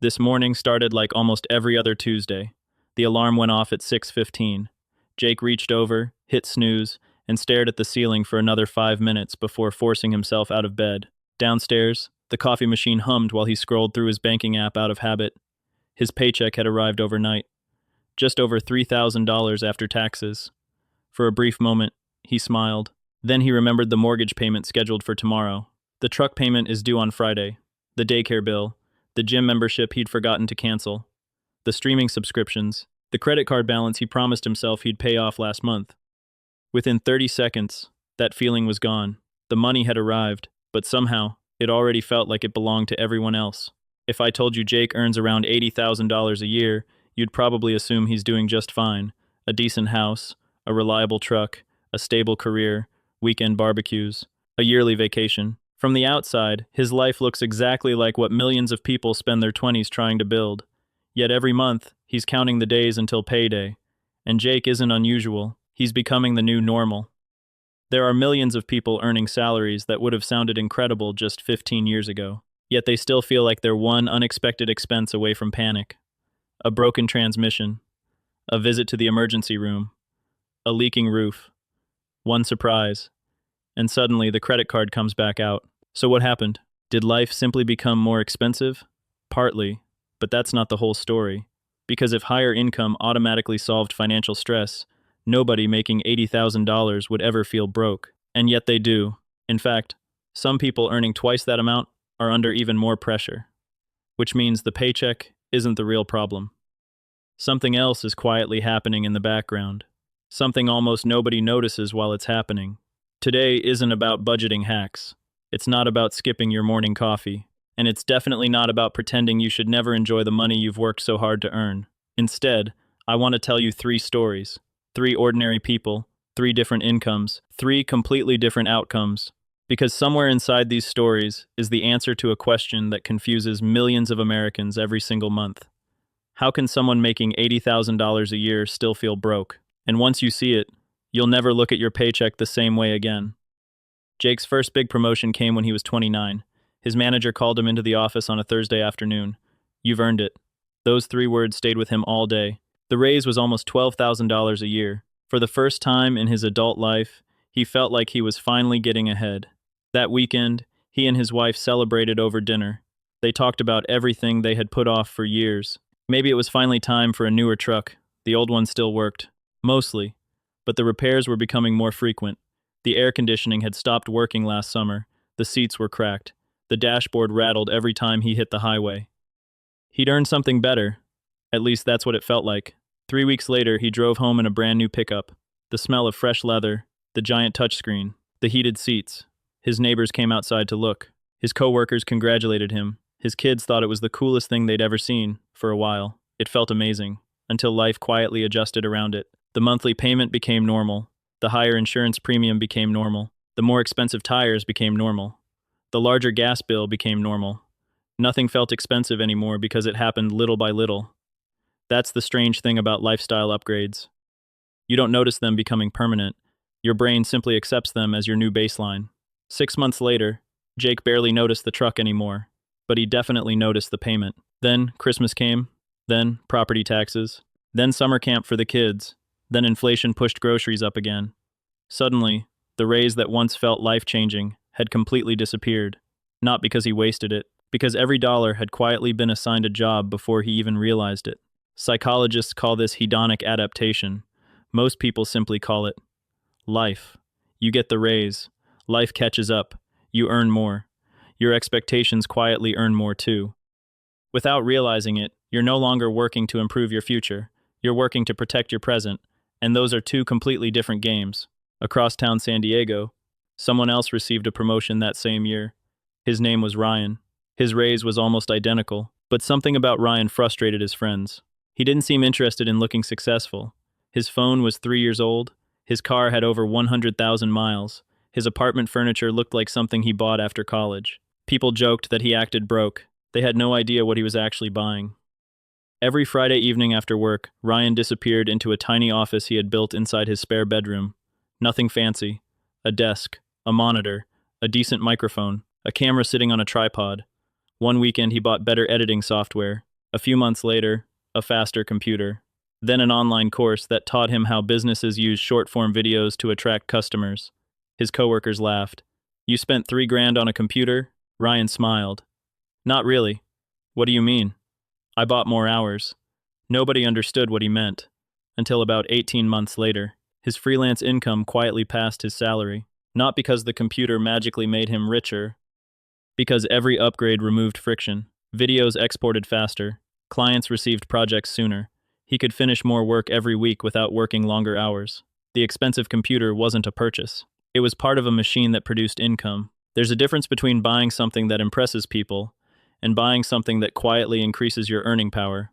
This morning started like almost every other Tuesday. The alarm went off at 6:15. Jake reached over, hit snooze, and stared at the ceiling for another 5 minutes before forcing himself out of bed. Downstairs, the coffee machine hummed while he scrolled through his banking app out of habit. His paycheck had arrived overnight, just over $3,000 after taxes. For a brief moment, he smiled. Then he remembered the mortgage payment scheduled for tomorrow. The truck payment is due on Friday. The daycare bill, the gym membership he'd forgotten to cancel, the streaming subscriptions, the credit card balance he promised himself he'd pay off last month. Within 30 seconds, that feeling was gone. The money had arrived, but somehow, it already felt like it belonged to everyone else. If I told you Jake earns around $80,000 a year, you'd probably assume he's doing just fine. A decent house, a reliable truck, a stable career, weekend barbecues, a yearly vacation. From the outside, his life looks exactly like what millions of people spend their 20s trying to build. Yet every month, he's counting the days until payday. And Jake isn't unusual. He's becoming the new normal. There are millions of people earning salaries that would have sounded incredible just 15 years ago. Yet they still feel like they're one unexpected expense away from panic. A broken transmission, a visit to the emergency room, a leaking roof, one surprise, and suddenly the credit card comes back out. So what happened? Did life simply become more expensive? Partly, but that's not the whole story. Because if higher income automatically solved financial stress, nobody making $80,000 would ever feel broke. And yet they do. In fact, some people earning twice that amount are under even more pressure. Which means the paycheck isn't the real problem. Something else is quietly happening in the background. Something almost nobody notices while it's happening. Today isn't about budgeting hacks. It's not about skipping your morning coffee. And it's definitely not about pretending you should never enjoy the money you've worked so hard to earn. Instead, I want to tell you 3 stories. 3 ordinary people, 3 different incomes, 3 completely different outcomes. Because somewhere inside these stories is the answer to a question that confuses millions of Americans every single month. How can someone making $80,000 a year still feel broke? And once you see it, you'll never look at your paycheck the same way again. Jake's first big promotion came when he was 29. His manager called him into the office on a Thursday afternoon. "You've earned it." Those 3 words stayed with him all day. The raise was almost $12,000 a year. For the first time in his adult life, he felt like he was finally getting ahead. That weekend, he and his wife celebrated over dinner. They talked about everything they had put off for years. Maybe it was finally time for a newer truck. The old one still worked. Mostly. But the repairs were becoming more frequent. The air conditioning had stopped working last summer. The seats were cracked. The dashboard rattled every time he hit the highway. He'd earned something better. At least that's what it felt like. 3 weeks later, he drove home in a brand new pickup. The smell of fresh leather, the giant touchscreen, the heated seats. His neighbors came outside to look. His coworkers congratulated him. His kids thought it was the coolest thing they'd ever seen. For a while, it felt amazing, until life quietly adjusted around it. The monthly payment became normal. The higher insurance premium became normal. The more expensive tires became normal. The larger gas bill became normal. Nothing felt expensive anymore because it happened little by little. That's the strange thing about lifestyle upgrades. You don't notice them becoming permanent. Your brain simply accepts them as your new baseline. 6 months later, Jake barely noticed the truck anymore, but he definitely noticed the payment. Then Christmas came, then property taxes, then summer camp for the kids, then inflation pushed groceries up again. Suddenly, the raise that once felt life-changing had completely disappeared, not because he wasted it, because every dollar had quietly been assigned a job before he even realized it. Psychologists call this hedonic adaptation. Most people simply call it life. You get the raise. Life catches up. You earn more. Your expectations quietly earn more too. Without realizing it, you're no longer working to improve your future. You're working to protect your present, and those are 2 completely different games. Across town San Diego, someone else received a promotion that same year. His name was Ryan. His raise was almost identical, but something about Ryan frustrated his friends. He didn't seem interested in looking successful. His phone was 3 years old. His car had over 100,000 miles. His apartment furniture looked like something he bought after college. People joked that he acted broke. They had no idea what he was actually buying. Every Friday evening after work, Ryan disappeared into a tiny office he had built inside his spare bedroom. Nothing fancy. A desk, a monitor, a decent microphone, a camera sitting on a tripod. One weekend, he bought better editing software. A few months later, a faster computer. Then an online course that taught him how businesses use short-form videos to attract customers. His coworkers laughed. "You spent $3 grand on a computer?" Ryan smiled. "Not really." "What do you mean?" "I bought more hours." Nobody understood what he meant. Until about 18 months later, his freelance income quietly passed his salary. Not because the computer magically made him richer, because every upgrade removed friction. Videos exported faster. Clients received projects sooner. He could finish more work every week without working longer hours. The expensive computer wasn't a purchase. It was part of a machine that produced income. There's a difference between buying something that impresses people and buying something that quietly increases your earning power.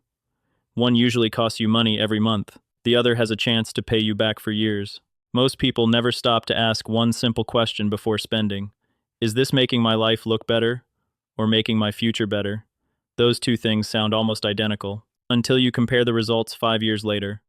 One usually costs you money every month. The other has a chance to pay you back for years. Most people never stop to ask one simple question before spending. Is this making my life look better or making my future better? Those two things sound almost identical until you compare the results 5 years later.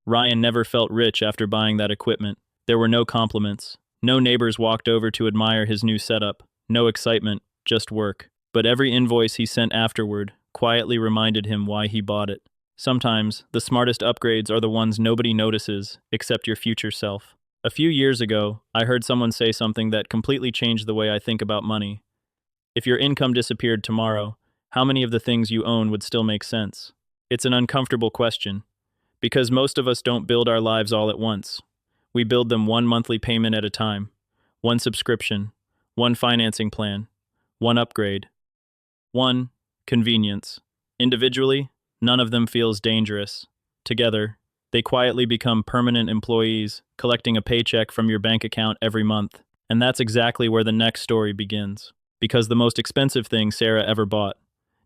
Ryan never felt rich after buying that equipment. There were no compliments. No neighbors walked over to admire his new setup. No excitement, just work. But every invoice he sent afterward quietly reminded him why he bought it. Sometimes, the smartest upgrades are the ones nobody notices except your future self. A few years ago, I heard someone say something that completely changed the way I think about money. If your income disappeared tomorrow, how many of the things you own would still make sense? It's an uncomfortable question, because most of us don't build our lives all at once. We build them one monthly payment at a time, one subscription, one financing plan, one upgrade, one convenience. Individually, none of them feels dangerous. Together, they quietly become permanent employees, collecting a paycheck from your bank account every month. And that's exactly where the next story begins. Because the most expensive thing Sarah ever bought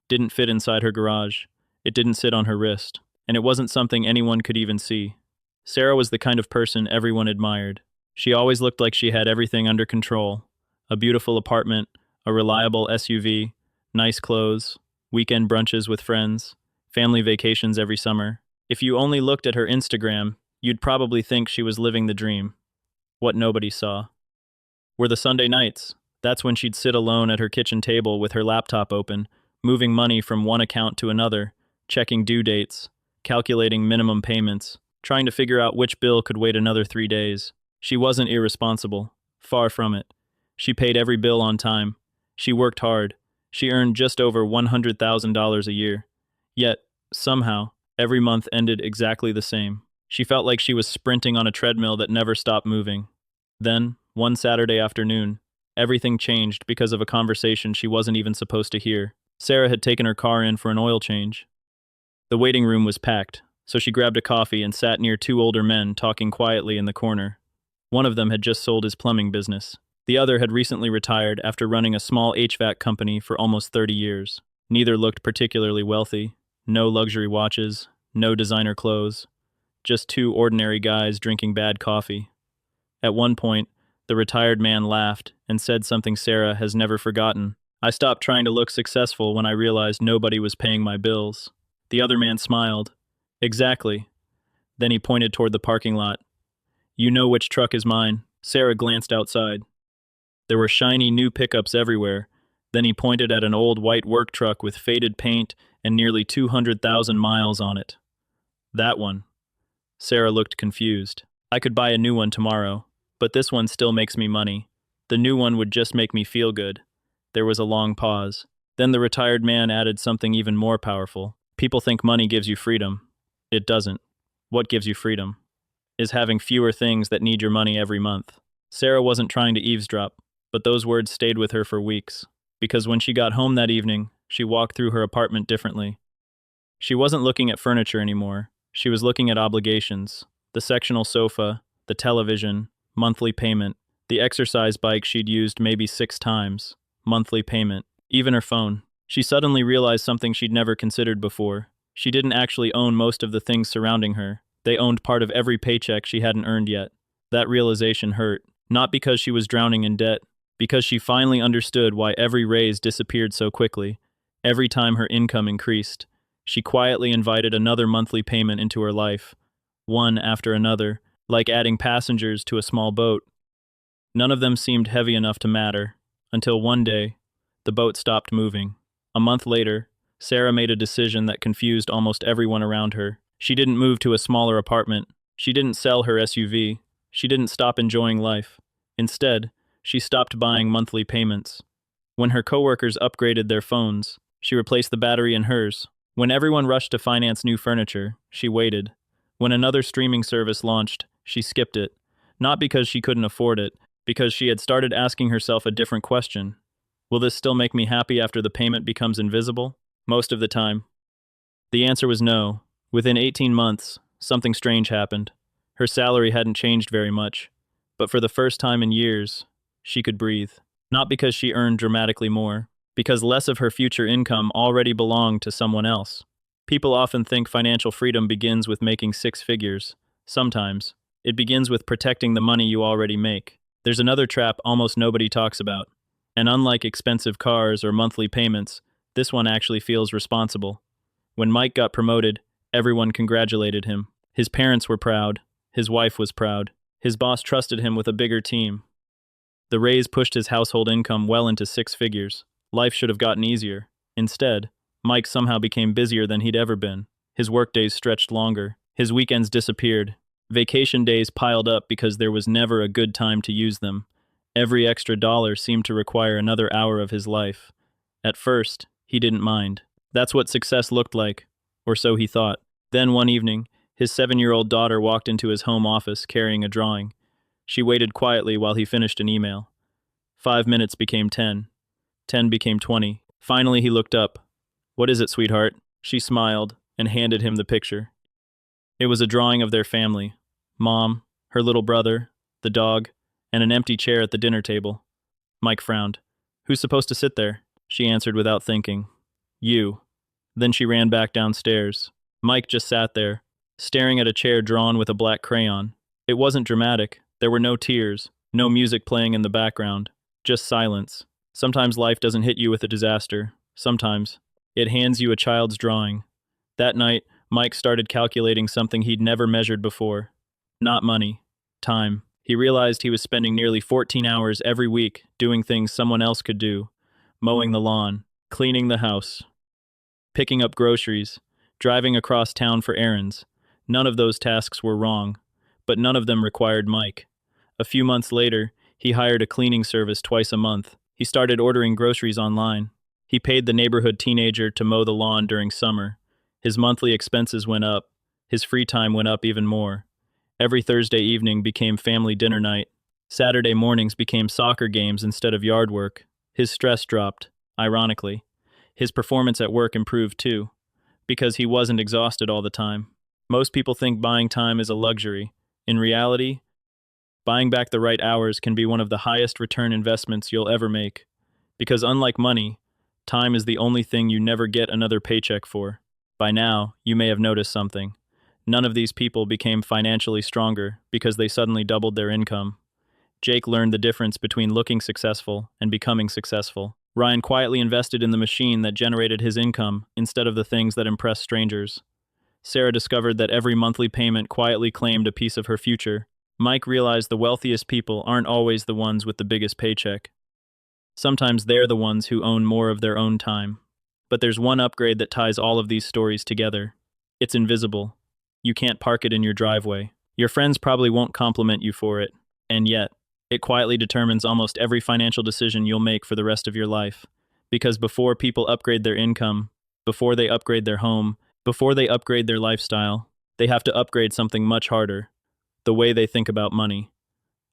didn't fit inside her garage, it didn't sit on her wrist, and it wasn't something anyone could even see. Sarah was the kind of person everyone admired. She always looked like she had everything under control. A beautiful apartment, a reliable SUV, nice clothes, weekend brunches with friends, family vacations every summer. If you only looked at her Instagram, you'd probably think she was living the dream. What nobody saw were the Sunday nights. That's when she'd sit alone at her kitchen table with her laptop open, moving money from one account to another, checking due dates, calculating minimum payments, trying to figure out which bill could wait another 3 days. She wasn't irresponsible. Far from it. She paid every bill on time. She worked hard. She earned just over $100,000 a year. Yet, somehow, every month ended exactly the same. She felt like she was sprinting on a treadmill that never stopped moving. Then, one Saturday afternoon, everything changed because of a conversation she wasn't even supposed to hear. Sarah had taken her car in for an oil change. The waiting room was packed, so she grabbed a coffee and sat near two older men talking quietly in the corner. One of them had just sold his plumbing business. The other had recently retired after running a small HVAC company for almost 30 years. Neither looked particularly wealthy. No luxury watches, no designer clothes. Just two ordinary guys drinking bad coffee. At one point, the retired man laughed and said something Sarah has never forgotten. "I stopped trying to look successful when I realized nobody was paying my bills." The other man smiled. "Exactly." Then he pointed toward the parking lot. "You know which truck is mine." Sarah glanced outside. There were shiny new pickups everywhere. Then he pointed at an old white work truck with faded paint and nearly 200,000 miles on it. "That one." Sarah looked confused. "I could buy a new one tomorrow, but this one still makes me money. The new one would just make me feel good." There was a long pause. Then the retired man added something even more powerful. "People think money gives you freedom. It doesn't. What gives you freedom is having fewer things that need your money every month." Sarah wasn't trying to eavesdrop, but those words stayed with her for weeks. Because when she got home that evening, she walked through her apartment differently. She wasn't looking at furniture anymore. She was looking at obligations. The sectional sofa, the television, monthly payment, the exercise bike she'd used maybe 6 times, monthly payment, even her phone. She suddenly realized something she'd never considered before. She didn't actually own most of the things surrounding her. They owned part of every paycheck she hadn't earned yet. That realization hurt, not because she was drowning in debt, because she finally understood why every raise disappeared so quickly. Every time her income increased, she quietly invited another monthly payment into her life, one after another, like adding passengers to a small boat. None of them seemed heavy enough to matter, until one day, the boat stopped moving. A month later, Sarah made a decision that confused almost everyone around her. She didn't move to a smaller apartment. She didn't sell her SUV. She didn't stop enjoying life. Instead, she stopped buying monthly payments. When her coworkers upgraded their phones, she replaced the battery in hers. When everyone rushed to finance new furniture, she waited. When another streaming service launched, she skipped it. Not because she couldn't afford it, because she had started asking herself a different question. Will this still make me happy after the payment becomes invisible? Most of the time. The answer was no. Within 18 months, something strange happened. Her salary hadn't changed very much, but for the first time in years, she could breathe. Not because she earned dramatically more, because less of her future income already belonged to someone else. People often think financial freedom begins with making six figures. Sometimes, it begins with protecting the money you already make. There's another trap almost nobody talks about. And unlike expensive cars or monthly payments, this one actually feels responsible. When Mike got promoted, everyone congratulated him. His parents were proud. His wife was proud. His boss trusted him with a bigger team. The raise pushed his household income well into six figures. Life should have gotten easier. Instead, Mike somehow became busier than he'd ever been. His workdays stretched longer. His weekends disappeared. Vacation days piled up because there was never a good time to use them. Every extra dollar seemed to require another hour of his life. At first, he didn't mind. That's what success looked like, or so he thought. Then one evening, his 7-year-old daughter walked into his home office carrying a drawing. She waited quietly while he finished an email. 5 minutes became 10. 10 became 20. Finally, he looked up. "What is it, sweetheart?" She smiled and handed him the picture. It was a drawing of their family. Mom, her little brother, the dog, and an empty chair at the dinner table. Mike frowned. "Who's supposed to sit there?" She answered without thinking. "You." Then she ran back downstairs. Mike just sat there, staring at a chair drawn with a black crayon. It wasn't dramatic. There were no tears, no music playing in the background, just silence. Sometimes life doesn't hit you with a disaster. Sometimes it hands you a child's drawing. That night, Mike started calculating something he'd never measured before. Not money, time. He realized he was spending nearly 14 hours every week doing things someone else could do. Mowing the lawn, cleaning the house, picking up groceries, driving across town for errands. None of those tasks were wrong, but none of them required Mike. A few months later, he hired a cleaning service twice a month. He started ordering groceries online. He paid the neighborhood teenager to mow the lawn during summer. His monthly expenses went up. His free time went up even more. Every Thursday evening became family dinner night. Saturday mornings became soccer games instead of yard work. His stress dropped, ironically. His performance at work improved too, because he wasn't exhausted all the time. Most people think buying time is a luxury. In reality, buying back the right hours can be one of the highest return investments you'll ever make. Because unlike money, time is the only thing you never get another paycheck for. By now, you may have noticed something. None of these people became financially stronger because they suddenly doubled their income. Jake learned the difference between looking successful and becoming successful. Ryan quietly invested in the machine that generated his income instead of the things that impressed strangers. Sarah discovered that every monthly payment quietly claimed a piece of her future. Mike realized the wealthiest people aren't always the ones with the biggest paycheck. Sometimes they're the ones who own more of their own time. But there's one upgrade that ties all of these stories together. It's invisible. You can't park it in your driveway. Your friends probably won't compliment you for it. And yet, it quietly determines almost every financial decision you'll make for the rest of your life. Because before people upgrade their income, before they upgrade their home, before they upgrade their lifestyle, they have to upgrade something much harder: the way they think about money.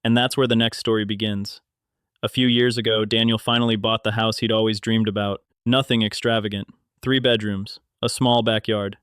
And that's where the next story begins. A few years ago, Daniel finally bought the house he'd always dreamed about. Nothing extravagant. 3 bedrooms, a small backyard,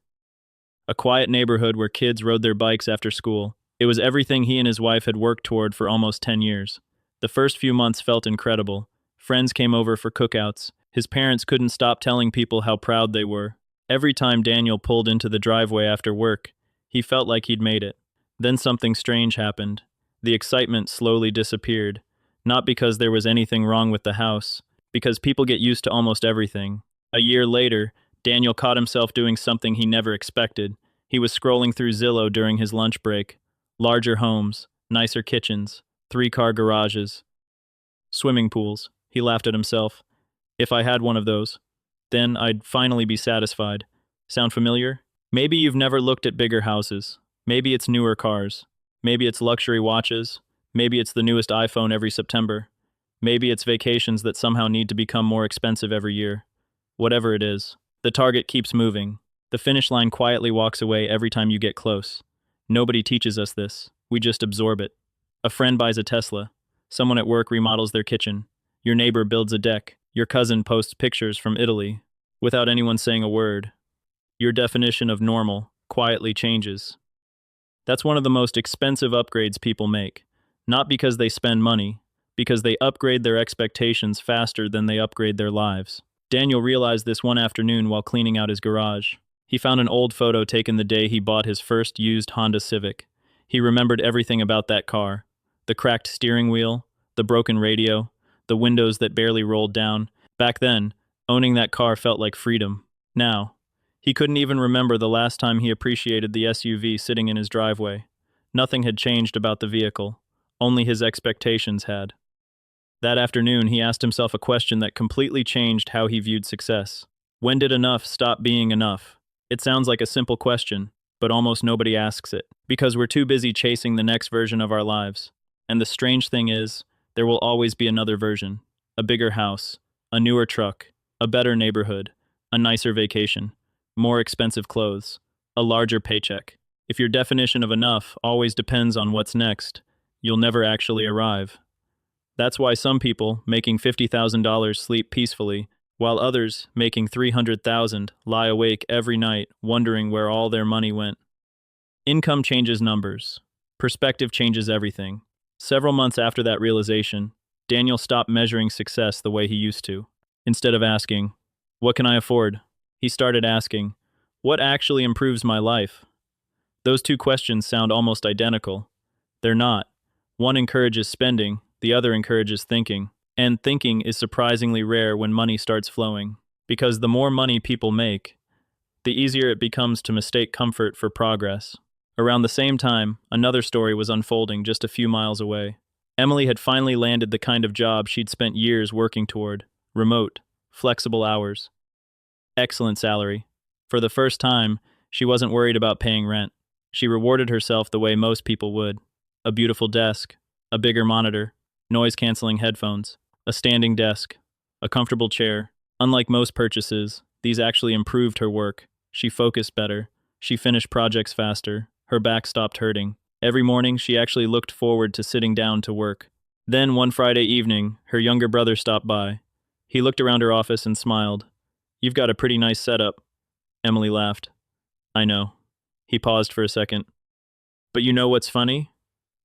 a quiet neighborhood where kids rode their bikes after school. It was everything he and his wife had worked toward for almost 10 years. The first few months felt incredible. Friends came over for cookouts. His parents couldn't stop telling people how proud they were. Every time Daniel pulled into the driveway after work, he felt like he'd made it. Then something strange happened. The excitement slowly disappeared. Not because there was anything wrong with the house, because people get used to almost everything. A year later, Daniel caught himself doing something he never expected. He was scrolling through Zillow during his lunch break. Larger homes, nicer kitchens, 3-car garages, swimming pools. He laughed at himself. If I had one of those. Then I'd finally be satisfied. Sound familiar? Maybe you've never looked at bigger houses. Maybe it's newer cars. Maybe it's luxury watches. Maybe it's the newest iPhone every September. Maybe it's vacations that somehow need to become more expensive every year. Whatever it is, the target keeps moving. The finish line quietly walks away every time you get close. Nobody teaches us this. We just absorb it. A friend buys a Tesla. Someone at work remodels their kitchen. Your neighbor builds a deck. Your cousin posts pictures from Italy. Without anyone saying a word, your definition of normal quietly changes. That's one of the most expensive upgrades people make. Not because they spend money, because they upgrade their expectations faster than they upgrade their lives. Daniel realized this one afternoon while cleaning out his garage. He found an old photo taken the day he bought his first used Honda Civic. He remembered everything about that car. The cracked steering wheel, the broken radio, the windows that barely rolled down. Back then, owning that car felt like freedom. Now, he couldn't even remember the last time he appreciated the SUV sitting in his driveway. Nothing had changed about the vehicle. Only his expectations had. That afternoon, he asked himself a question that completely changed how he viewed success. When did enough stop being enough? It sounds like a simple question, but almost nobody asks it, because we're too busy chasing the next version of our lives. And the strange thing is, there will always be another version. A bigger house, a newer truck, a better neighborhood, a nicer vacation, more expensive clothes, a larger paycheck. If your definition of enough always depends on what's next, you'll never actually arrive. That's why some people making $50,000 sleep peacefully, while others making $300,000 lie awake every night wondering where all their money went. Income changes numbers. Perspective changes everything. Several months after that realization, Daniel stopped measuring success the way he used to. Instead of asking, "What can I afford?" he started asking, "What actually improves my life?" Those two questions sound almost identical. They're not. One encourages spending, the other encourages thinking. And thinking is surprisingly rare when money starts flowing. Because the more money people make, the easier it becomes to mistake comfort for progress. Around the same time, another story was unfolding just a few miles away. Emily had finally landed the kind of job she'd spent years working toward. Remote, flexible hours, excellent salary. For the first time, she wasn't worried about paying rent. She rewarded herself the way most people would. A beautiful desk, a bigger monitor, noise-canceling headphones, a standing desk, a comfortable chair. Unlike most purchases, these actually improved her work. She focused better. She finished projects faster. Her back stopped hurting. Every morning, she actually looked forward to sitting down to work. Then, one Friday evening, her younger brother stopped by. He looked around her office and smiled. "You've got a pretty nice setup." Emily laughed. "I know." He paused for a second. "But you know what's funny?"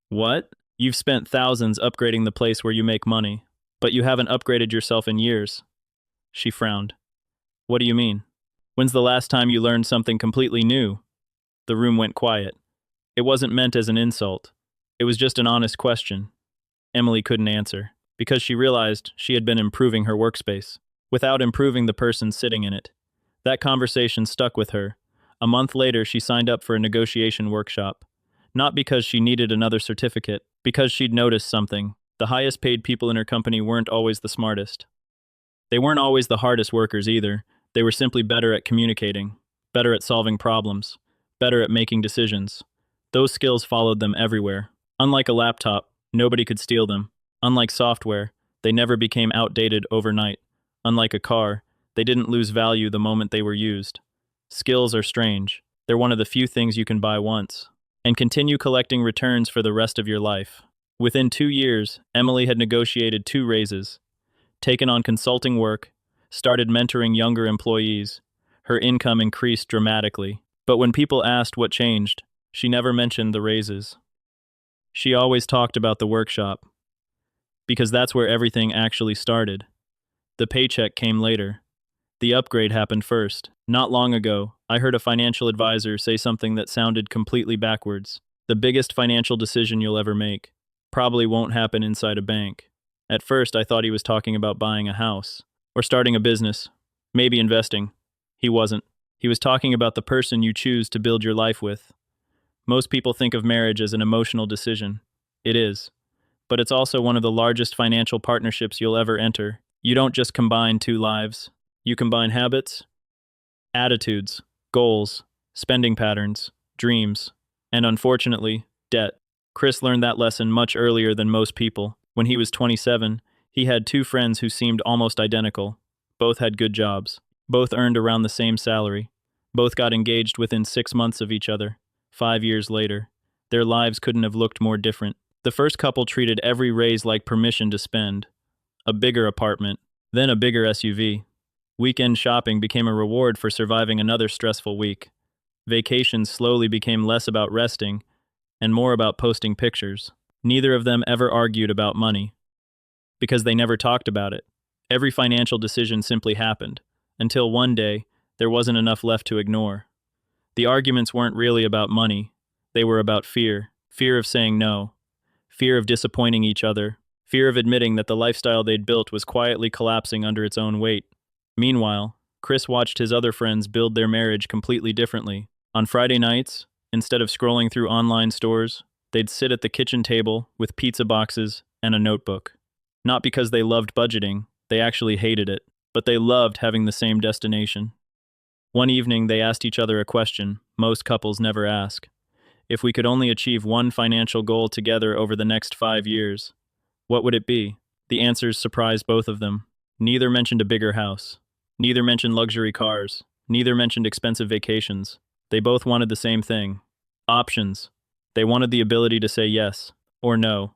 "What?" "You've spent thousands upgrading the place where you make money, but you haven't upgraded yourself in years." She frowned. "What do you mean? When's the last time you learned something completely new?" The room went quiet. It wasn't meant as an insult. It was just an honest question. Emily couldn't answer, because she realized she had been improving her workspace, without improving the person sitting in it. That conversation stuck with her. A month later, she signed up for a negotiation workshop. Not because she needed another certificate, because she'd noticed something. The highest paid people in her company weren't always the smartest. They weren't always the hardest workers either. They were simply better at communicating, better at solving problems, better at making decisions. Those skills followed them everywhere. Unlike a laptop, nobody could steal them. Unlike software, they never became outdated overnight. Unlike a car, they didn't lose value the moment they were used. Skills are strange. They're one of the few things you can buy once and continue collecting returns for the rest of your life. Within 2 years, Emily had negotiated 2 raises, taken on consulting work, started mentoring younger employees. Her income increased dramatically. But when people asked what changed, she never mentioned the raises. She always talked about the workshop, because that's where everything actually started. The paycheck came later. The upgrade happened first. Not long ago, I heard a financial advisor say something that sounded completely backwards. The biggest financial decision you'll ever make probably won't happen inside a bank. At first, I thought he was talking about buying a house, or starting a business, maybe investing. He wasn't. He was talking about the person you choose to build your life with. Most people think of marriage as an emotional decision. It is. But it's also one of the largest financial partnerships you'll ever enter. You don't just combine 2 lives. You combine habits, attitudes, goals, spending patterns, dreams, and unfortunately, debt. Chris learned that lesson much earlier than most people. When he was 27, he had two friends who seemed almost identical. Both had good jobs. Both earned around the same salary. Both got engaged within 6 months of each other. 5 years later, their lives couldn't have looked more different. The first couple treated every raise like permission to spend. A bigger apartment, then a bigger SUV. Weekend shopping became a reward for surviving another stressful week. Vacations slowly became less about resting and more about posting pictures. Neither of them ever argued about money, because they never talked about it. Every financial decision simply happened, until one day, there wasn't enough left to ignore. The arguments weren't really about money. They were about fear. Fear of saying no. Fear of disappointing each other. Fear of admitting that the lifestyle they'd built was quietly collapsing under its own weight. Meanwhile, Chris watched his other friends build their marriage completely differently. On Friday nights, instead of scrolling through online stores, they'd sit at the kitchen table with pizza boxes and a notebook. Not because they loved budgeting, they actually hated it, but they loved having the same destination. One evening, they asked each other a question most couples never ask. If we could only achieve one financial goal together over the next 5 years, what would it be? The answers surprised both of them. Neither mentioned a bigger house. Neither mentioned luxury cars. Neither mentioned expensive vacations. They both wanted the same thing. Options. They wanted the ability to say yes or no,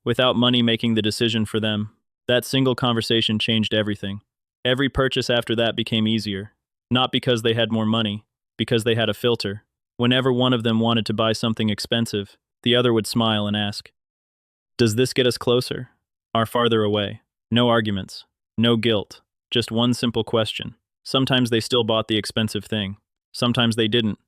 without money making the decision for them. That single conversation changed everything. Every purchase after that became easier. Not because they had more money, because they had a filter. Whenever one of them wanted to buy something expensive, the other would smile and ask, "Does this get us closer or farther away?" No arguments, no guilt, just one simple question. Sometimes they still bought the expensive thing. Sometimes they didn't.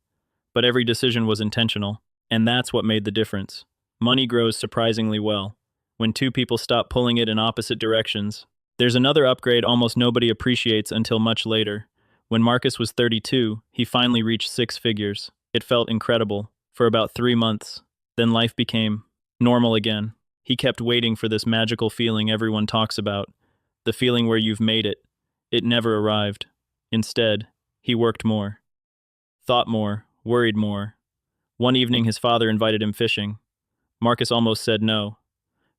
But every decision was intentional, and that's what made the difference. Money grows surprisingly well when two people stop pulling it in opposite directions. There's another upgrade almost nobody appreciates until much later. When Marcus was 32, he finally reached 6 figures. It felt incredible for about 3 months. Then life became normal again. He kept waiting for this magical feeling everyone talks about, the feeling where you've made it. It never arrived. Instead, he worked more, thought more, worried more. One evening, his father invited him fishing. Marcus almost said no.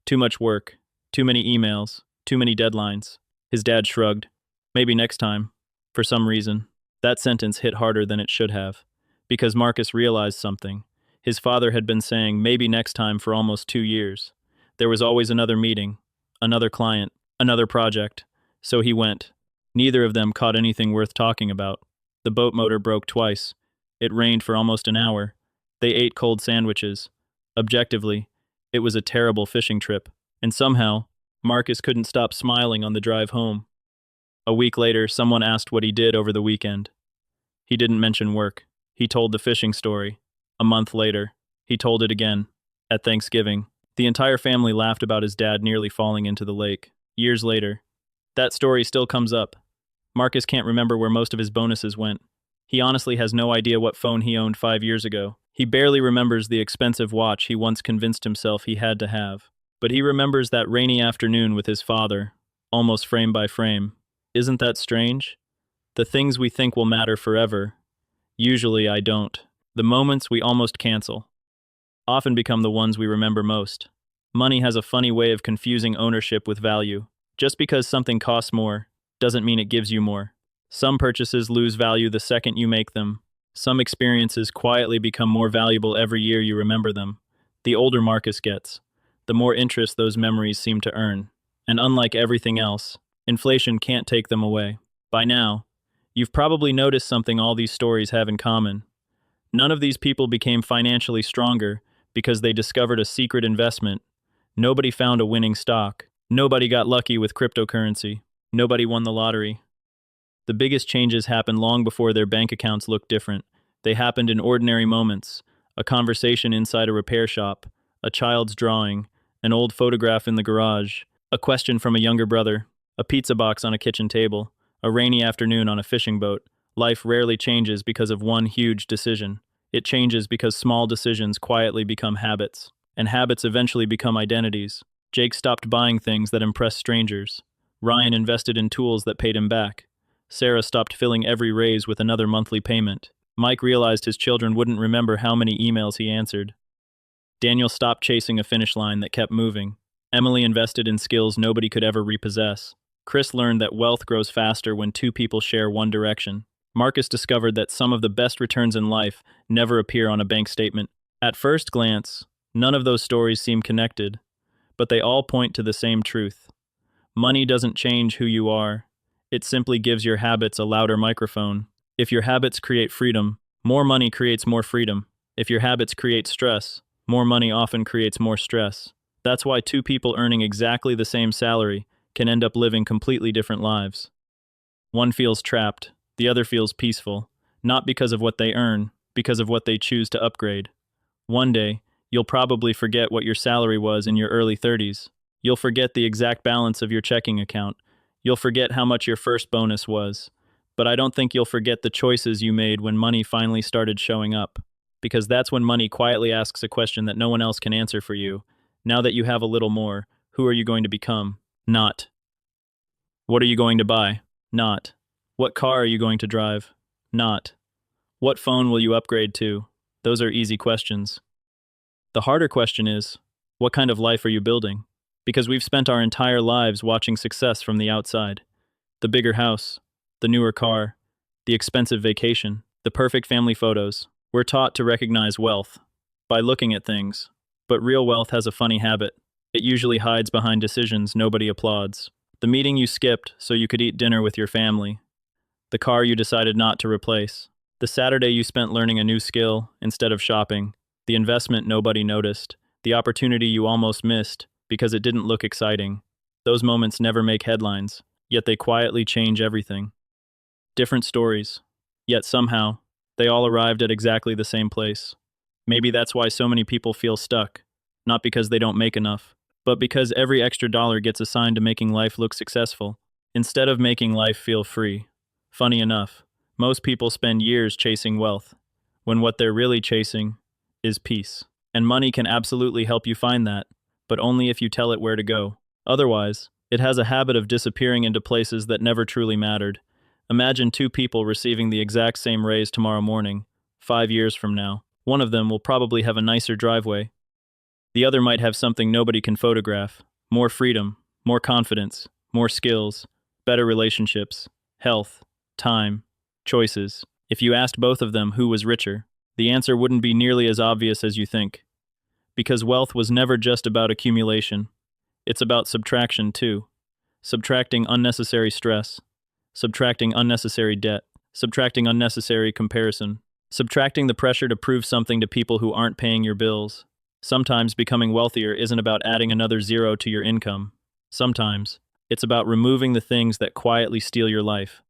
Too much work, too many emails, too many deadlines. His dad shrugged. Maybe next time. For some reason, that sentence hit harder than it should have, because Marcus realized something. His father had been saying maybe next time for almost 2 years. There was always another meeting, another client, another project. So he went. Neither of them caught anything worth talking about. The boat motor broke twice. It rained for almost an hour. They ate cold sandwiches. Objectively, it was a terrible fishing trip. And somehow, Marcus couldn't stop smiling on the drive home. A week later, someone asked what he did over the weekend. He didn't mention work. He told the fishing story. A month later, he told it again. At Thanksgiving, the entire family laughed about his dad nearly falling into the lake. Years later, that story still comes up. Marcus can't remember where most of his bonuses went. He honestly has no idea what phone he owned 5 years ago. He barely remembers the expensive watch he once convinced himself he had to have. But he remembers that rainy afternoon with his father, almost frame by frame. Isn't that strange? The things we think will matter forever, usually I don't. The moments we almost cancel often become the ones we remember most. Money has a funny way of confusing ownership with value. Just because something costs more doesn't mean it gives you more. Some purchases lose value the second you make them. Some experiences quietly become more valuable every year you remember them. The older Marcus gets, the more interest those memories seem to earn. And unlike everything else, inflation can't take them away. By now, you've probably noticed something all these stories have in common. None of these people became financially stronger because they discovered a secret investment. Nobody found a winning stock. Nobody got lucky with cryptocurrency. Nobody won the lottery. The biggest changes happened long before their bank accounts looked different. They happened in ordinary moments. A conversation inside a repair shop, a child's drawing, an old photograph in the garage, a question from a younger brother, a pizza box on a kitchen table, a rainy afternoon on a fishing boat. Life rarely changes because of one huge decision. It changes because small decisions quietly become habits, and habits eventually become identities. Jake stopped buying things that impressed strangers. Ryan invested in tools that paid him back. Sarah stopped filling every raise with another monthly payment. Mike realized his children wouldn't remember how many emails he answered. Daniel stopped chasing a finish line that kept moving. Emily invested in skills nobody could ever repossess. Chris learned that wealth grows faster when two people share one direction. Marcus discovered that some of the best returns in life never appear on a bank statement. At first glance, none of those stories seem connected, but they all point to the same truth. Money doesn't change who you are. It simply gives your habits a louder microphone. If your habits create freedom, more money creates more freedom. If your habits create stress, more money often creates more stress. That's why two people earning exactly the same salary can end up living completely different lives. One feels trapped, the other feels peaceful, not because of what they earn, because of what they choose to upgrade. One day, you'll probably forget what your salary was in your early 30s. You'll forget the exact balance of your checking account. You'll forget how much your first bonus was. But I don't think you'll forget the choices you made when money finally started showing up. Because that's when money quietly asks a question that no one else can answer for you. Now that you have a little more, who are you going to become? Not. What are you going to buy? Not. What car are you going to drive? Not. What phone will you upgrade to? Those are easy questions. The harder question is, what kind of life are you building? Because we've spent our entire lives watching success from the outside. The bigger house, the newer car, the expensive vacation, the perfect family photos. We're taught to recognize wealth by looking at things. But real wealth has a funny habit. It usually hides behind decisions nobody applauds. The meeting you skipped so you could eat dinner with your family. The car you decided not to replace. The Saturday you spent learning a new skill instead of shopping. The investment nobody noticed. The opportunity you almost missed because it didn't look exciting. Those moments never make headlines, yet they quietly change everything. Different stories, yet somehow, they all arrived at exactly the same place. Maybe that's why so many people feel stuck, not because they don't make enough, but because every extra dollar gets assigned to making life look successful, instead of making life feel free. Funny enough, most people spend years chasing wealth, when what they're really chasing is peace. And money can absolutely help you find that, but only if you tell it where to go. Otherwise, it has a habit of disappearing into places that never truly mattered. Imagine two people receiving the exact same raise tomorrow morning, 5 years from now. One of them will probably have a nicer driveway. The other might have something nobody can photograph. More freedom, more confidence, more skills, better relationships, health, time, choices. If you asked both of them who was richer, the answer wouldn't be nearly as obvious as you think. Because wealth was never just about accumulation. It's about subtraction too. Subtracting unnecessary stress. Subtracting unnecessary debt. Subtracting unnecessary comparison. Subtracting the pressure to prove something to people who aren't paying your bills. Sometimes becoming wealthier isn't about adding another zero to your income. Sometimes it's about removing the things that quietly steal your life.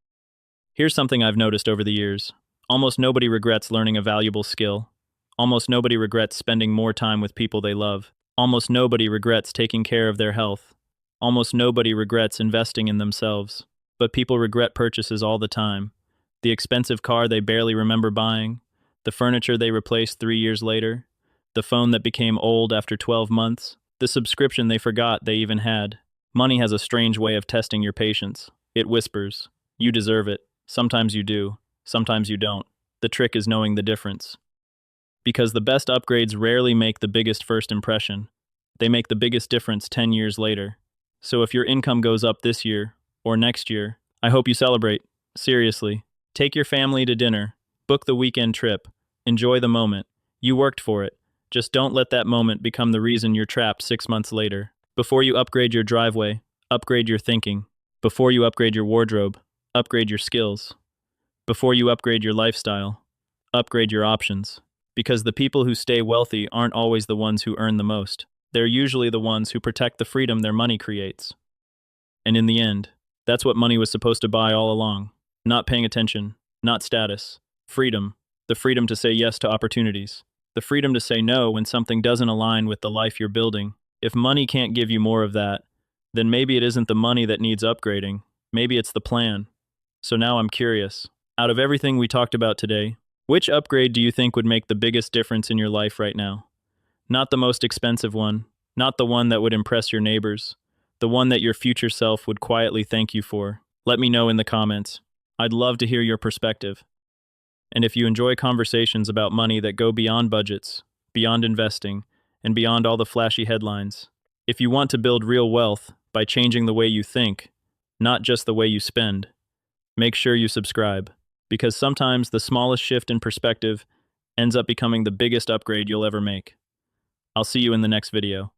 Here's something I've noticed over the years. Almost nobody regrets learning a valuable skill. Almost nobody regrets spending more time with people they love. Almost nobody regrets taking care of their health. Almost nobody regrets investing in themselves. But people regret purchases all the time. The expensive car they barely remember buying, the furniture they replaced 3 years later, the phone that became old after 12 months, the subscription they forgot they even had. Money has a strange way of testing your patience. It whispers, "You deserve it." Sometimes you do, sometimes you don't. The trick is knowing the difference. Because the best upgrades rarely make the biggest first impression. They make the biggest difference 10 years later. So if your income goes up this year, or next year, I hope you celebrate. Seriously. Take your family to dinner. Book the weekend trip. Enjoy the moment. You worked for it. Just don't let that moment become the reason you're trapped 6 months later. Before you upgrade your driveway, upgrade your thinking. Before you upgrade your wardrobe, upgrade your skills. Before you upgrade your lifestyle, upgrade your options. Because the people who stay wealthy aren't always the ones who earn the most. They're usually the ones who protect the freedom their money creates. And in the end, that's what money was supposed to buy all along. Not paying attention, not status. Freedom. The freedom to say yes to opportunities. The freedom to say no when something doesn't align with the life you're building. If money can't give you more of that, then maybe it isn't the money that needs upgrading. Maybe it's the plan. So now I'm curious. Out of everything we talked about today, which upgrade do you think would make the biggest difference in your life right now? Not the most expensive one, not the one that would impress your neighbors, the one that your future self would quietly thank you for. Let me know in the comments. I'd love to hear your perspective. And if you enjoy conversations about money that go beyond budgets, beyond investing, and beyond all the flashy headlines, if you want to build real wealth by changing the way you think, not just the way you spend, make sure you subscribe, because sometimes the smallest shift in perspective ends up becoming the biggest upgrade you'll ever make. I'll see you in the next video.